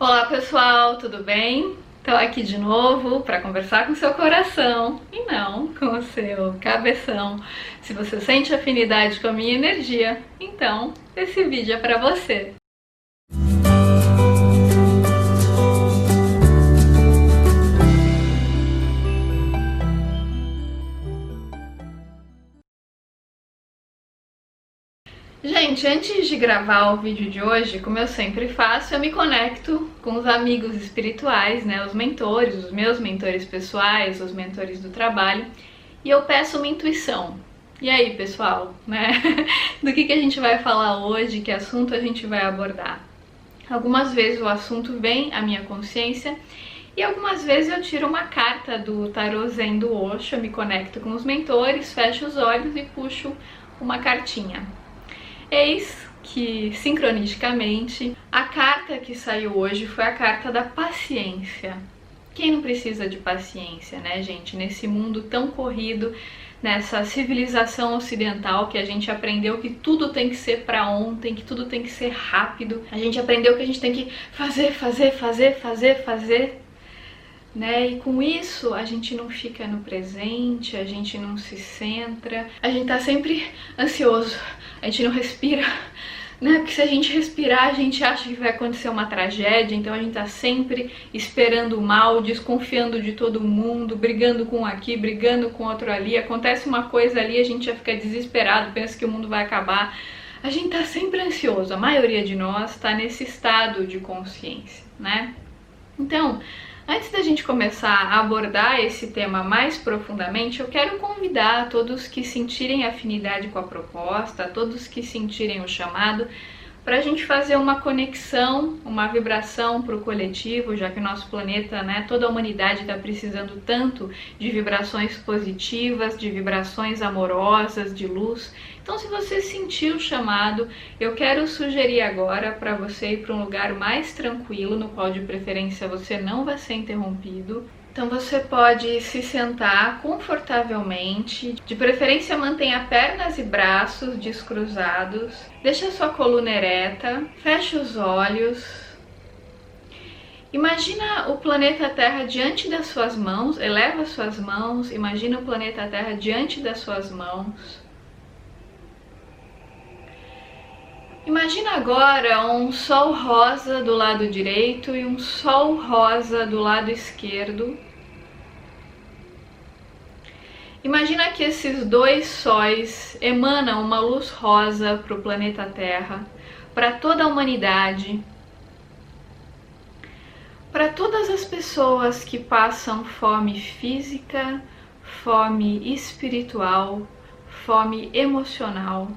Olá pessoal, tudo bem? Estou aqui de novo para conversar com o seu coração e não com o seu cabeção. Se você sente afinidade com a minha energia, então esse vídeo é para você. Gente, antes de gravar o vídeo de hoje, como eu sempre faço, eu me conecto com os amigos espirituais, né, os mentores, os meus mentores pessoais, os mentores do trabalho, e eu peço uma intuição. E aí, pessoal, né? Do que a gente vai falar hoje, que assunto a gente vai abordar? Algumas vezes o assunto vem à minha consciência e algumas vezes eu tiro uma carta do tarô Zen do Osho, eu me conecto com os mentores, fecho os olhos e puxo uma cartinha. Eis que, sincronisticamente, a carta que saiu hoje foi a carta da paciência. Quem não precisa de paciência, né, gente? Nesse mundo tão corrido, nessa civilização ocidental que a gente aprendeu que tudo tem que ser pra ontem, que tudo tem que ser rápido. A gente aprendeu que a gente tem que fazer, né? E com isso a gente não fica no presente, a gente não se centra, a gente tá sempre ansioso, a gente não respira, né? Porque se a gente respirar, a gente acha que vai acontecer uma tragédia, então a gente tá sempre esperando o mal, desconfiando de todo mundo, brigando com um aqui, brigando com outro ali, acontece uma coisa ali, a gente já fica desesperado, pensa que o mundo vai acabar. A gente tá sempre ansioso, a maioria de nós tá nesse estado de consciência, né? Então, antes da gente começar a abordar esse tema mais profundamente, eu quero convidar todos que sentirem afinidade com a proposta, todos que sentirem o chamado, para a gente fazer uma conexão, uma vibração para o coletivo, já que o nosso planeta, né, toda a humanidade está precisando tanto de vibrações positivas, de vibrações amorosas, de luz. Então, se você sentir o chamado, eu quero sugerir agora para você ir para um lugar mais tranquilo, no qual de preferência você não vai ser interrompido. Então você pode se sentar confortavelmente, de preferência mantenha pernas e braços descruzados, deixa a sua coluna ereta, feche os olhos. Imagina o planeta Terra diante das suas mãos, eleva as suas mãos, imagina o planeta Terra diante das suas mãos. Imagina agora um sol rosa do lado direito e um sol rosa do lado esquerdo. Imagina que esses dois sóis emanam uma luz rosa para o planeta Terra, para toda a humanidade, para todas as pessoas que passam fome física, fome espiritual, fome emocional.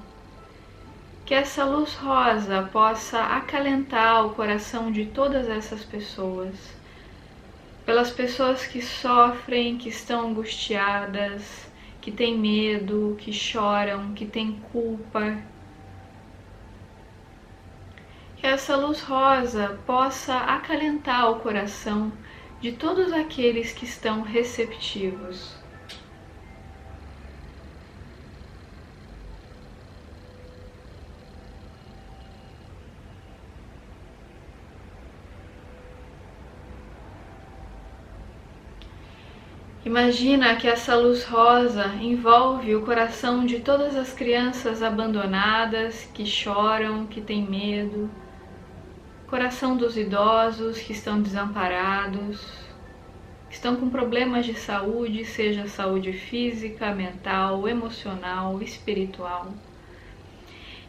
Que essa luz rosa possa acalentar o coração de todas essas pessoas, pelas pessoas que sofrem, que estão angustiadas, que têm medo, que choram, que têm culpa. Que essa luz rosa possa acalentar o coração de todos aqueles que estão receptivos. Imagina que essa luz rosa envolve o coração de todas as crianças abandonadas, que choram, que têm medo, coração dos idosos que estão desamparados, que estão com problemas de saúde, seja saúde física, mental, emocional, espiritual.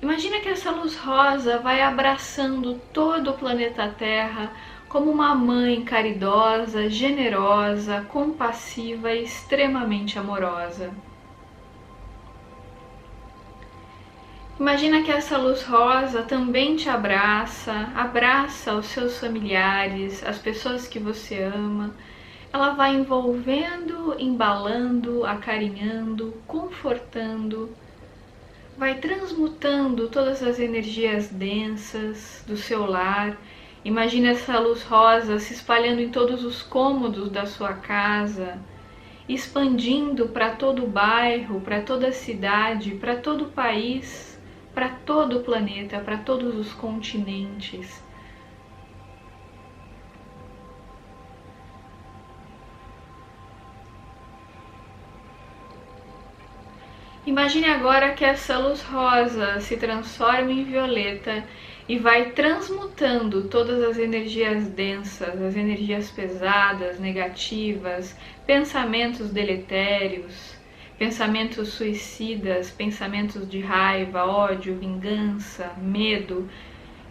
Imagina que essa luz rosa vai abraçando todo o planeta Terra, como uma mãe caridosa, generosa, compassiva e extremamente amorosa. Imagina que essa luz rosa também te abraça, abraça os seus familiares, as pessoas que você ama. Ela vai envolvendo, embalando, acarinhando, confortando, vai transmutando todas as energias densas do seu lar. Imagina essa luz rosa se espalhando em todos os cômodos da sua casa, expandindo para todo o bairro, para toda a cidade, para todo o país, para todo o planeta, para todos os continentes. Imagine agora que essa luz rosa se transforma em violeta e vai transmutando todas as energias densas, as energias pesadas, negativas, pensamentos deletérios, pensamentos suicidas, pensamentos de raiva, ódio, vingança, medo.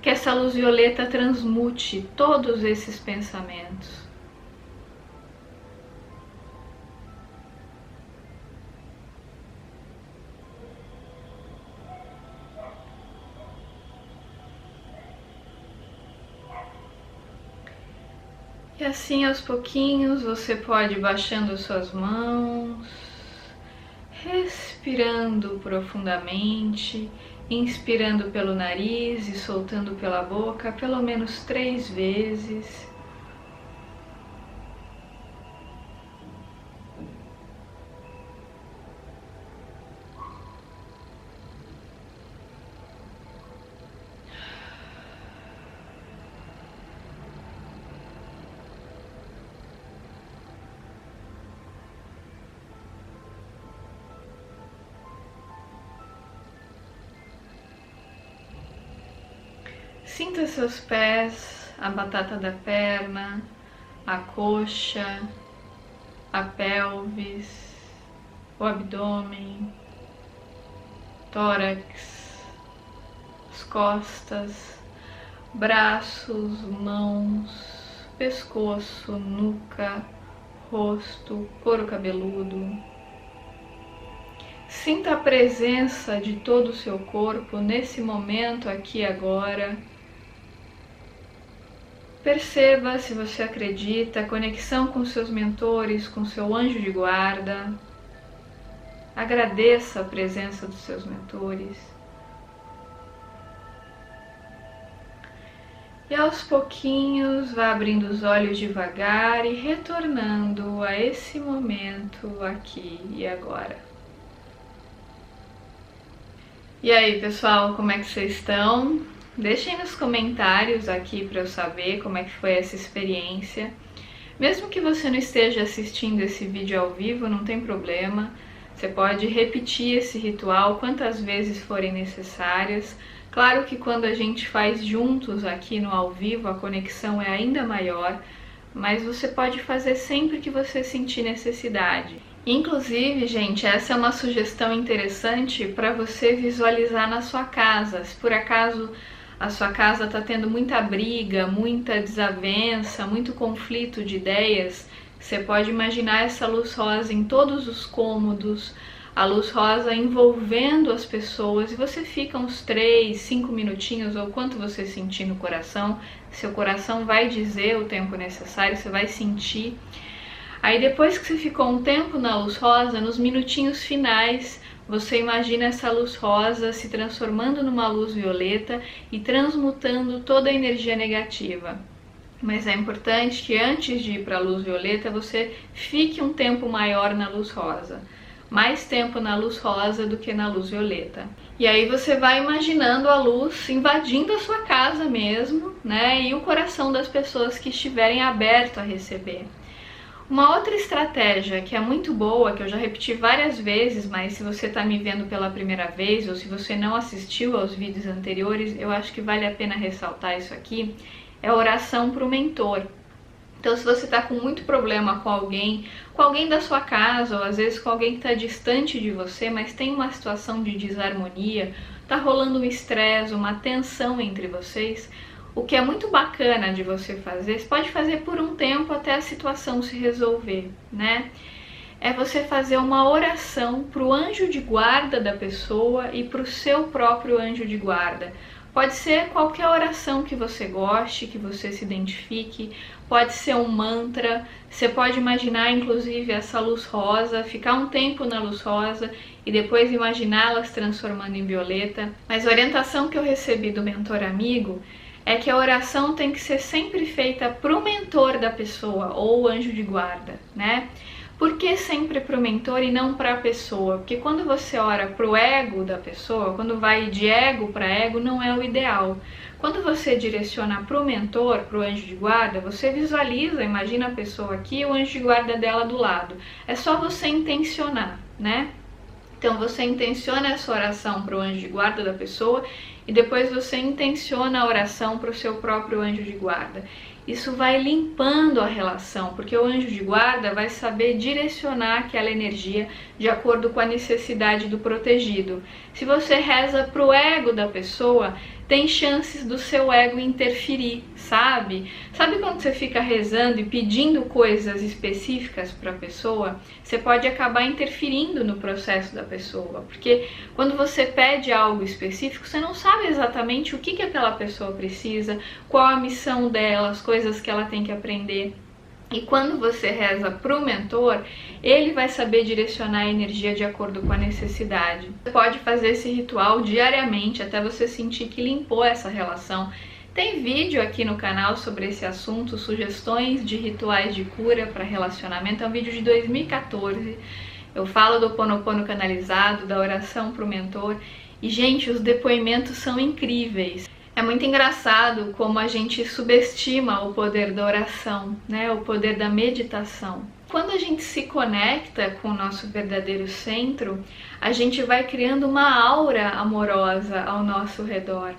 Que essa luz violeta transmute todos esses pensamentos. E assim, aos pouquinhos, você pode ir baixando suas mãos, respirando profundamente, inspirando pelo nariz e soltando pela boca pelo menos 3 vezes. Sinta seus pés, a batata da perna, a coxa, a pelvis, o abdômen, tórax, as costas, braços, mãos, pescoço, nuca, rosto, couro cabeludo. Sinta a presença de todo o seu corpo nesse momento, aqui e agora. Perceba, se você acredita, a conexão com seus mentores, com seu anjo de guarda. Agradeça a presença dos seus mentores. E aos pouquinhos vá abrindo os olhos devagar e retornando a esse momento aqui e agora. E aí, pessoal, como é que vocês estão? Deixem nos comentários aqui para eu saber como é que foi essa experiência. Mesmo que você não esteja assistindo esse vídeo ao vivo, não tem problema. Você pode repetir esse ritual quantas vezes forem necessárias. Claro que quando a gente faz juntos aqui no ao vivo, a conexão é ainda maior, mas você pode fazer sempre que você sentir necessidade. Inclusive, gente, essa é uma sugestão interessante para você visualizar na sua casa. Se por acaso a sua casa está tendo muita briga, muita desavença, muito conflito de ideias, você pode imaginar essa luz rosa em todos os cômodos, a luz rosa envolvendo as pessoas, e você fica uns 3, 5 minutinhos, ou quanto você sentir no coração. Seu coração vai dizer o tempo necessário, você vai sentir. Aí depois que você ficou um tempo na luz rosa, nos minutinhos finais, você imagina essa luz rosa se transformando numa luz violeta e transmutando toda a energia negativa. Mas é importante que antes de ir para a luz violeta, você fique um tempo maior na luz rosa. Mais tempo na luz rosa do que na luz violeta. E aí você vai imaginando a luz invadindo a sua casa mesmo, né? E o coração das pessoas que estiverem aberto a receber. Uma outra estratégia que é muito boa, que eu já repeti várias vezes, mas se você está me vendo pela primeira vez ou se você não assistiu aos vídeos anteriores, eu acho que vale a pena ressaltar isso aqui, é a oração para o mentor. Então, se você está com muito problema com alguém da sua casa, ou às vezes com alguém que está distante de você, mas tem uma situação de desarmonia, está rolando um estresse, uma tensão entre vocês, o que é muito bacana de você fazer, você pode fazer por um tempo até a situação se resolver, né? É você fazer uma oração para o anjo de guarda da pessoa e para o seu próprio anjo de guarda. Pode ser qualquer oração que você goste, que você se identifique, pode ser um mantra, você pode imaginar inclusive essa luz rosa, ficar um tempo na luz rosa e depois imaginá-la se transformando em violeta. Mas a orientação que eu recebi do mentor amigo é que a oração tem que ser sempre feita para o mentor da pessoa ou anjo de guarda, né? Por que sempre para o mentor e não para a pessoa? Porque quando você ora para o ego da pessoa, quando vai de ego para ego, não é o ideal. Quando você direciona para o mentor, para o anjo de guarda, você visualiza, imagina a pessoa aqui e o anjo de guarda dela do lado. É só você intencionar, né? Então você intenciona essa oração para o anjo de guarda da pessoa e depois você intenciona a oração para o seu próprio anjo de guarda. Isso vai limpando a relação, porque o anjo de guarda vai saber direcionar aquela energia de acordo com a necessidade do protegido. Se você reza para o ego da pessoa, tem chances do seu ego interferir, sabe? Sabe quando você fica rezando e pedindo coisas específicas para a pessoa? Você pode acabar interferindo no processo da pessoa, porque quando você pede algo específico, você não sabe exatamente o que aquela pessoa precisa, qual a missão dela, as coisas que ela tem que aprender. E quando você reza para o mentor, ele vai saber direcionar a energia de acordo com a necessidade. Você pode fazer esse ritual diariamente até você sentir que limpou essa relação. Tem vídeo aqui no canal sobre esse assunto, sugestões de rituais de cura para relacionamento. É um vídeo de 2014. Eu falo do Ho'oponopono canalizado, da oração para o mentor. E, gente, os depoimentos são incríveis. É muito engraçado como a gente subestima o poder da oração, né? O poder da meditação. Quando a gente se conecta com o nosso verdadeiro centro, a gente vai criando uma aura amorosa ao nosso redor,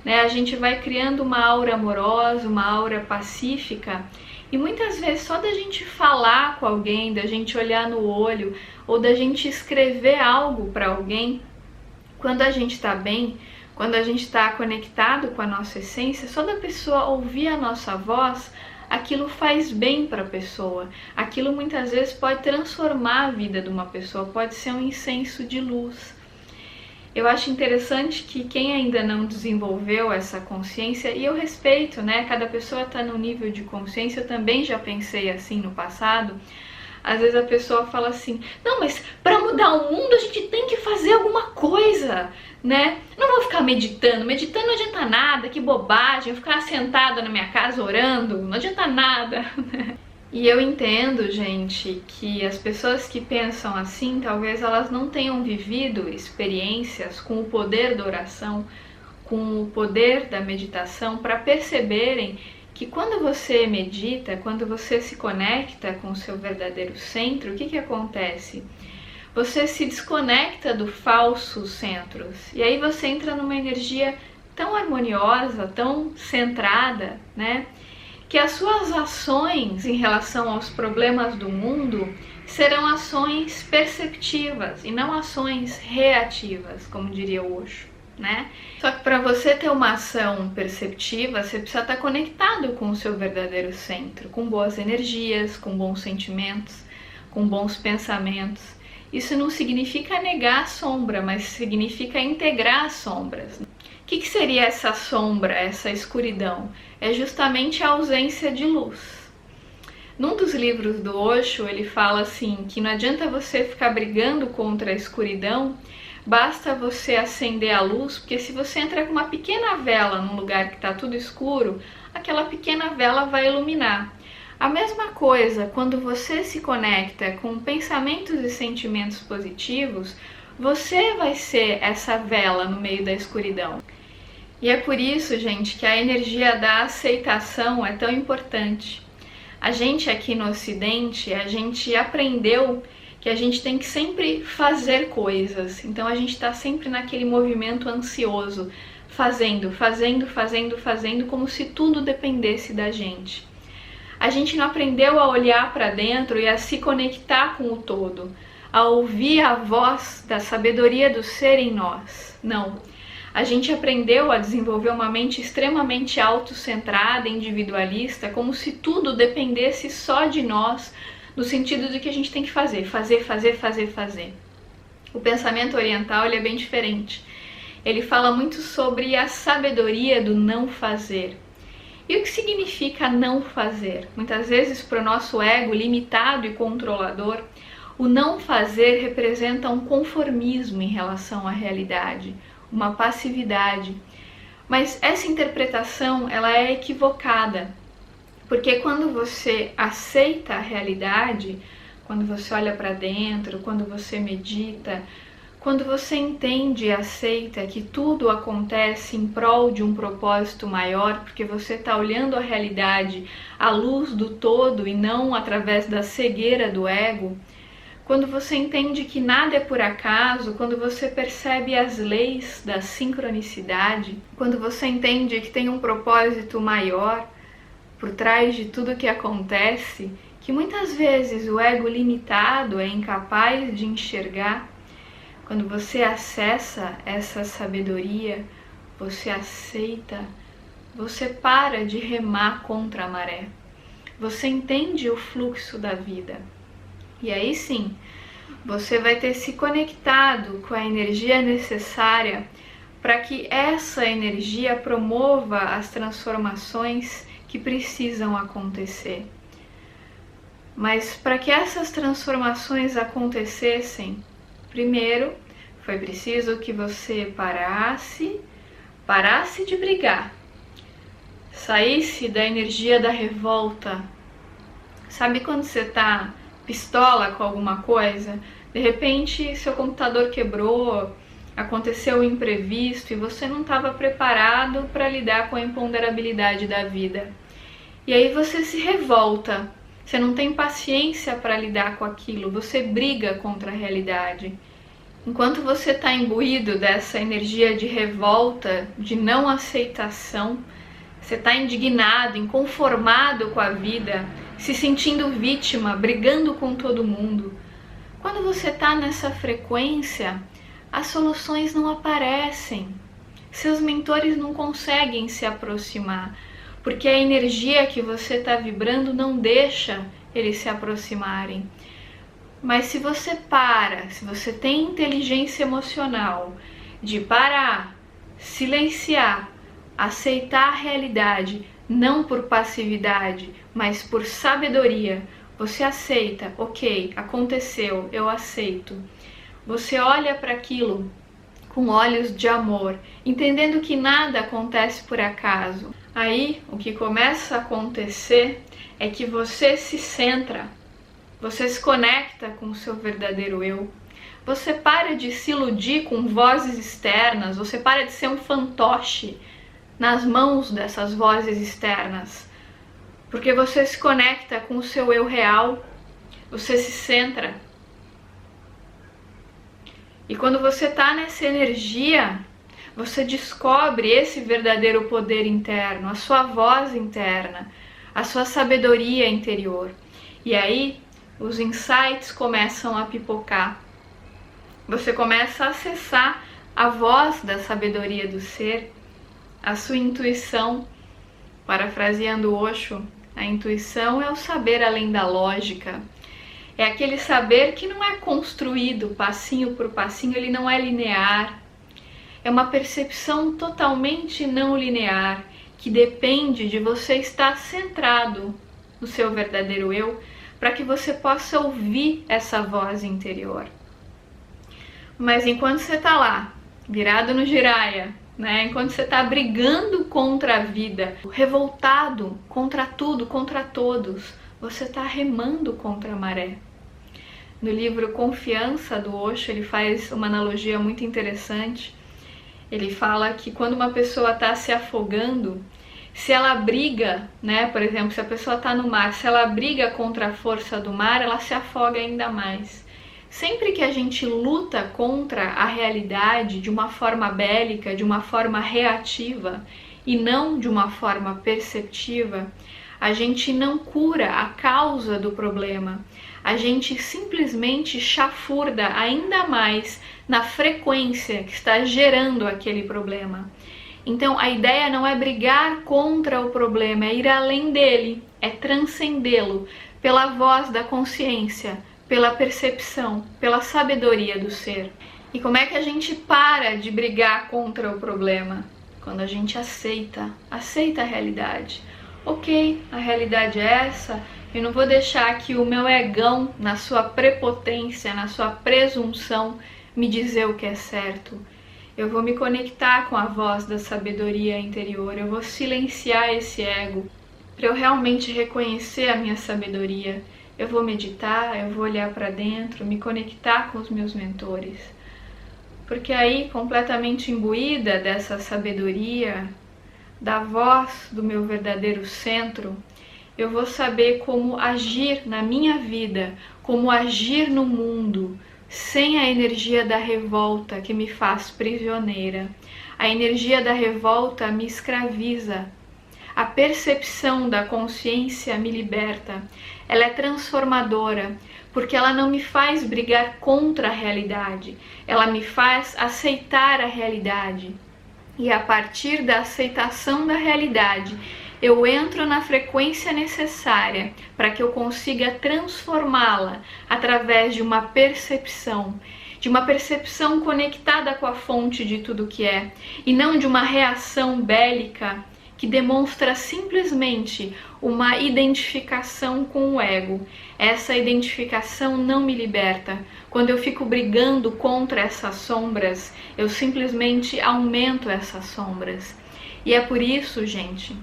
né? A gente vai criando uma aura amorosa, uma aura pacífica, e muitas vezes só da gente falar com alguém, da gente olhar no olho, ou da gente escrever algo para alguém, quando a gente está bem, quando a gente está conectado com a nossa essência, só da pessoa ouvir a nossa voz, aquilo faz bem para a pessoa. Aquilo muitas vezes pode transformar a vida de uma pessoa, pode ser um incenso de luz. Eu acho interessante que quem ainda não desenvolveu essa consciência, e eu respeito, né? Cada pessoa está num nível de consciência, eu também já pensei assim no passado. Às vezes a pessoa fala assim, não, mas para mudar o mundo a gente tem que fazer alguma coisa, né? Não vou ficar meditando não adianta nada, que bobagem, eu ficar sentada na minha casa orando, não adianta nada. E eu entendo, gente, que as pessoas que pensam assim, talvez elas não tenham vivido experiências com o poder da oração, com o poder da meditação, para perceberem que quando você medita, quando você se conecta com o seu verdadeiro centro, o que acontece? Você se desconecta do falso centros, e aí você entra numa energia tão harmoniosa, tão centrada, né? Que as suas ações em relação aos problemas do mundo serão ações perceptivas e não ações reativas, como diria o Osho, né? Só que para você ter uma ação perceptiva, você precisa estar conectado com o seu verdadeiro centro, com boas energias, com bons sentimentos, com bons pensamentos. Isso não significa negar a sombra, mas significa integrar as sombras. O que seria essa sombra, essa escuridão? É justamente a ausência de luz. Num dos livros do Osho, ele fala assim, que não adianta você ficar brigando contra a escuridão, basta você acender a luz, porque se você entrar com uma pequena vela num lugar que está tudo escuro, aquela pequena vela vai iluminar. A mesma coisa, quando você se conecta com pensamentos e sentimentos positivos, você vai ser essa vela no meio da escuridão. E é por isso, gente, que a energia da aceitação é tão importante. A gente aqui no Ocidente, a gente aprendeu que a gente tem que sempre fazer coisas. Então a gente está sempre naquele movimento ansioso, fazendo, como se tudo dependesse da gente. A gente não aprendeu a olhar para dentro e a se conectar com o todo, a ouvir a voz da sabedoria do ser em nós. Não. A gente aprendeu a desenvolver uma mente extremamente autocentrada, individualista, como se tudo dependesse só de nós, no sentido de que a gente tem que fazer. O pensamento oriental ele é bem diferente. Ele fala muito sobre a sabedoria do não fazer. E o que significa não fazer? Muitas vezes, para o nosso ego limitado e controlador, o não fazer representa um conformismo em relação à realidade, uma passividade. Mas essa interpretação ela é equivocada, porque quando você aceita a realidade, quando você olha para dentro, quando você medita, quando você entende e aceita que tudo acontece em prol de um propósito maior, porque você está olhando a realidade à luz do todo e não através da cegueira do ego, quando você entende que nada é por acaso, quando você percebe as leis da sincronicidade, quando você entende que tem um propósito maior por trás de tudo que acontece, que muitas vezes o ego limitado é incapaz de enxergar, quando você acessa essa sabedoria, você aceita, você para de remar contra a maré, você entende o fluxo da vida. E aí sim, você vai ter se conectado com a energia necessária para que essa energia promova as transformações que precisam acontecer. Mas para que essas transformações acontecessem, primeiro foi preciso que você parasse de brigar, saísse da energia da revolta. Sabe quando você está pistola com alguma coisa, de repente seu computador quebrou, aconteceu um imprevisto e você não estava preparado para lidar com a imponderabilidade da vida. E aí você se revolta, você não tem paciência para lidar com aquilo, você briga contra a realidade. Enquanto você está imbuído dessa energia de revolta, de não aceitação, você está indignado, inconformado com a vida, se sentindo vítima, brigando com todo mundo. Quando você está nessa frequência, as soluções não aparecem. Seus mentores não conseguem se aproximar, porque a energia que você está vibrando não deixa eles se aproximarem. Mas se você se você tem inteligência emocional de parar, silenciar, aceitar a realidade, não por passividade, mas por sabedoria, você aceita, ok, aconteceu, eu aceito. Você olha para aquilo com olhos de amor, entendendo que nada acontece por acaso. Aí, o que começa a acontecer é que você se centra, você se conecta com o seu verdadeiro eu. Você para de se iludir com vozes externas, você para de ser um fantoche nas mãos dessas vozes externas, porque você se conecta com o seu eu real, você se centra. E quando você está nessa energia, você descobre esse verdadeiro poder interno, a sua voz interna, a sua sabedoria interior. E aí, os insights começam a pipocar. Você começa a acessar a voz da sabedoria do ser, a sua intuição. Parafraseando Osho, a intuição é o saber além da lógica. É aquele saber que não é construído passinho por passinho, ele não é linear. É uma percepção totalmente não linear, que depende de você estar centrado no seu verdadeiro eu, para que você possa ouvir essa voz interior. Mas enquanto você está lá, virado no giraia, enquanto você está brigando contra a vida, revoltado contra tudo, contra todos, você está remando contra a maré. No livro Confiança, do Osho, ele faz uma analogia muito interessante. Ele fala que quando uma pessoa está se afogando, se ela briga, por exemplo, se a pessoa está no mar, se ela briga contra a força do mar, ela se afoga ainda mais. Sempre que a gente luta contra a realidade de uma forma bélica, de uma forma reativa e não de uma forma perceptiva, a gente não cura a causa do problema. A gente simplesmente chafurda ainda mais na frequência que está gerando aquele problema. Então a ideia não é brigar contra o problema, é ir além dele, é transcendê-lo pela voz da consciência, pela percepção, pela sabedoria do ser. E como é que a gente para de brigar contra o problema? Quando a gente aceita a realidade. Ok, a realidade é essa, eu não vou deixar que o meu egão, na sua prepotência, na sua presunção, me dizer o que é certo. Eu vou me conectar com a voz da sabedoria interior, eu vou silenciar esse ego, para eu realmente reconhecer a minha sabedoria. Eu vou meditar, eu vou olhar para dentro, me conectar com os meus mentores. Porque aí, completamente imbuída dessa sabedoria, da voz do meu verdadeiro centro, eu vou saber como agir na minha vida, como agir no mundo, sem a energia da revolta que me faz prisioneira. A energia da revolta me escraviza. A percepção da consciência me liberta. Ela é transformadora, porque ela não me faz brigar contra a realidade, ela me faz aceitar a realidade. E a partir da aceitação da realidade, eu entro na frequência necessária para que eu consiga transformá-la através de uma percepção conectada com a fonte de tudo que é, e não de uma reação bélica que demonstra simplesmente uma identificação com o ego. Essa identificação não me liberta. Quando eu fico brigando contra essas sombras, eu simplesmente aumento essas sombras. E é por isso, gente,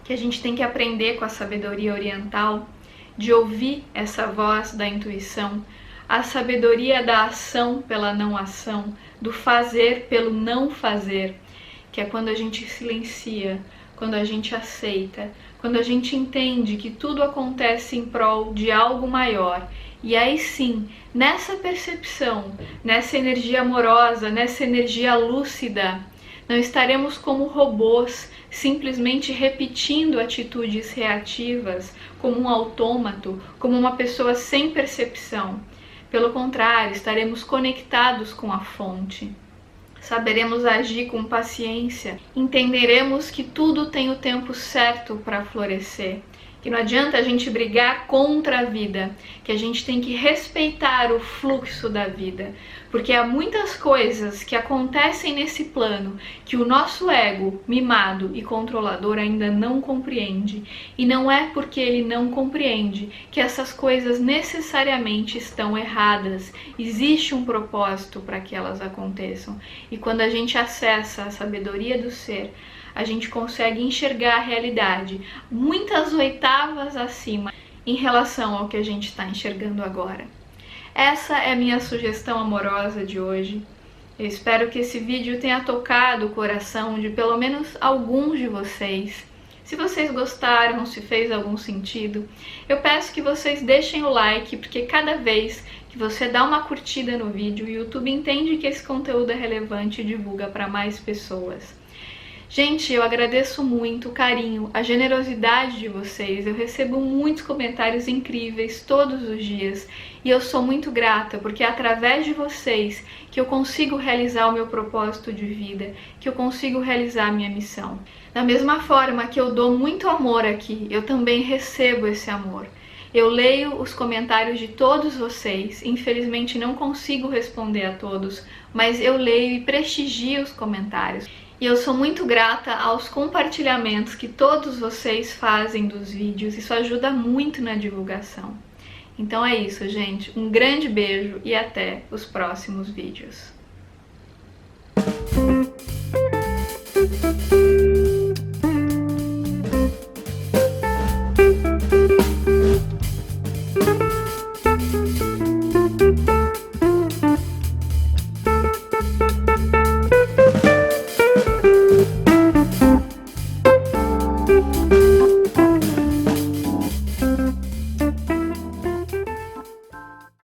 que a gente tem que aprender com a sabedoria oriental, de ouvir essa voz da intuição, a sabedoria da ação pela não ação, do fazer pelo não fazer, que é quando a gente silencia, quando a gente aceita, quando a gente entende que tudo acontece em prol de algo maior. E aí sim, nessa percepção, nessa energia amorosa, nessa energia lúcida, não estaremos como robôs, simplesmente repetindo atitudes reativas, como um autômato, como uma pessoa sem percepção. Pelo contrário, estaremos conectados com a fonte. Saberemos agir com paciência, entenderemos que tudo tem o tempo certo para florescer, que não adianta a gente brigar contra a vida, que a gente tem que respeitar o fluxo da vida, porque há muitas coisas que acontecem nesse plano que o nosso ego, mimado e controlador, ainda não compreende, e não é porque ele não compreende que essas coisas necessariamente estão erradas. Existe um propósito para que elas aconteçam, e quando a gente acessa a sabedoria do ser, a gente consegue enxergar a realidade muitas oitavas acima em relação ao que a gente está enxergando agora. Essa é a minha sugestão amorosa de hoje. Eu espero que esse vídeo tenha tocado o coração de pelo menos alguns de vocês. Se vocês gostaram, se fez algum sentido, eu peço que vocês deixem o like, porque cada vez que você dá uma curtida no vídeo, o YouTube entende que esse conteúdo é relevante e divulga para mais pessoas. Gente, eu agradeço muito o carinho, a generosidade de vocês. Eu recebo muitos comentários incríveis todos os dias e eu sou muito grata, porque é através de vocês que eu consigo realizar o meu propósito de vida, que eu consigo realizar a minha missão. Da mesma forma que eu dou muito amor aqui, eu também recebo esse amor. Eu leio os comentários de todos vocês, infelizmente não consigo responder a todos, mas eu leio e prestigio os comentários. E eu sou muito grata aos compartilhamentos que todos vocês fazem dos vídeos, isso ajuda muito na divulgação. Então é isso, gente. Um grande beijo e até os próximos vídeos.